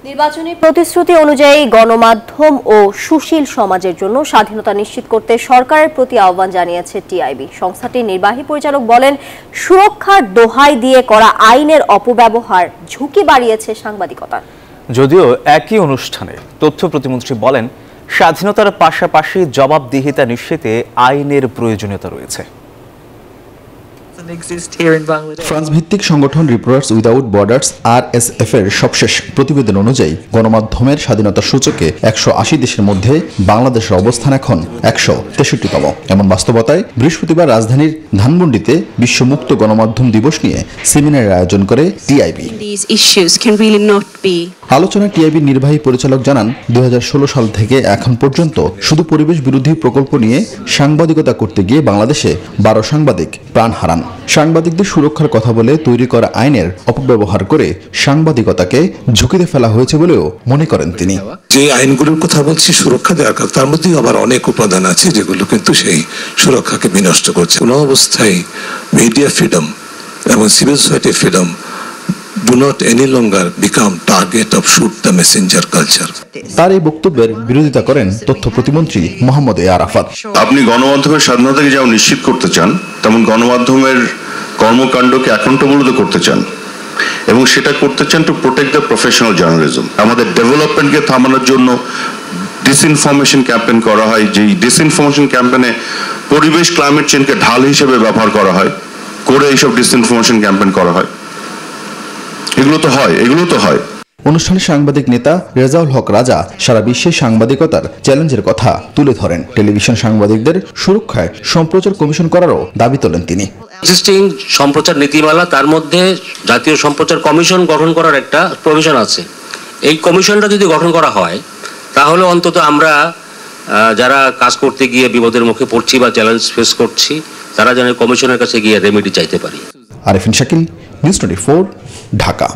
নির্বাচনী প্রতিশ্রুতি অনুযায়ী গণমাধ্যম ও সুশীল সমাজের জন্য স্বাধীনতা নিশ্চিত করতে সরকারের প্রতি আহ্বান জানিয়েছে টিআইবি। সংস্থাটির নির্বাহী পরিচালক বলেন, সুরক্ষার দোহাই দিয়ে করা আইনের অপব্যবহার ঝুঁকি বাড়িয়েছে সাংবাদিকতার। যদিও একই অনুষ্ঠানে তথ্য প্রতিমন্ত্রী বলেন, স্বাধীনতার পাশাপাশি জবাবদিহিতা নিশ্চিতে আইনের প্রয়োজনীয়তা রয়েছে। ফ্রান্স ভিত্তিক সংগঠন রিপোর্টার্স উইদাউট বর্ডার্স RSF এর সবশেষ প্রতিবেদন অনুযায়ী গণমাধ্যমের স্বাধীনতার সূচকে 180 দেশের মধ্যে বাংলাদেশের অবস্থান এখন 163তম। এমন বাস্তবতায় বৃহস্পতিবার রাজধানীর ধানমন্ডিতে বিশ্ব মুক্ত গণমাধ্যম দিবস নিয়ে সেমিনারের আয়োজন করে টিআইবি। আলোচনায় টিআইবির নির্বাহী পরিচালক জানান, 2016 সাল থেকে এখন পর্যন্ত শুধু পরিবেশ বিরোধী প্রকল্প নিয়ে সাংবাদিকতা করতে গিয়ে বাংলাদেশে 12 সাংবাদিক প্রাণ হারান। সাংবাদিকদের সুরক্ষার কথা বলে তৈরি করা আইনের অপব্যবহার করে সাংবাদিকতাকে ঝুঁকিতে ফেলা হয়েছে বলেও মনে করেন তিনি। যে আইনগুলোর কথা বলছি সুরক্ষা দেওয়ার কথা, তার মধ্যে আবার অনেক উপাদান আছে যেগুলো কিন্তু সেই সুরক্ষাকে বিনষ্ট করছে। কোনো অবস্থায় মিডিয়া ফ্রিডম এবং civil society freedom do not any longer become target of shoot the messenger culture. তার এই বক্তব্যের বিরোধিতা করেন তথ্য প্রতিমন্ত্রী মোহাম্মদ এ আরাফাত। আপনি গণমাধ্যমের স্বাধীনতাকে যেমন নিশ্চিত করতে চান, তেমন গণমাধ্যমের কর্মকাণ্ডকে অ্যাকাউন্টেবল করতে চান, এবং সেটা করতে চান to protect the professional journalism. আমাদের ডেভেলপমেন্টকে থামানোর জন্য ডিসইনফরমেশন ক্যাম্পেইন করা হয়, যেই ডিসইনফরমেশন ক্যাম্পেইনে পরিবেশ ক্লাইমেট চেঞ্জকে ঢাল হিসেবে ব্যবহার করা হয়, করে এইসব ডিসইনফরমেশন ক্যাম্পেইন করা হয়। এগুলো তো হয়। অনুষ্ঠানে সাংবাদিক নেতা রেজাউল হক রাজা সারা বিশ্বে সাংবাদিকতার চ্যালেঞ্জের কথা তুলে ধরেন। টেলিভিশন সাংবাদিকদের সুরক্ষায় সম্প্রচার কমিশন করারও দাবি তোলেন তিনি। এক্সিস্টিং সম্প্রচার নীতিমালা, তার মধ্যে জাতীয় সম্প্রচার কমিশন গঠন করার একটা প্রভিশন আছে। এই কমিশনটা যদি গঠন করা হয়, তাহলে অন্তত আমরা যারা কাজ করতে গিয়ে বিপদের মুখে পড়ছি বা চ্যালেঞ্জ ফেস করছি, তারা যেন কমিশনের কাছে গিয়ে রেমেডি চাইতে পারি। আরিফিন শাকিল, নিউজ 24, ঢাকা।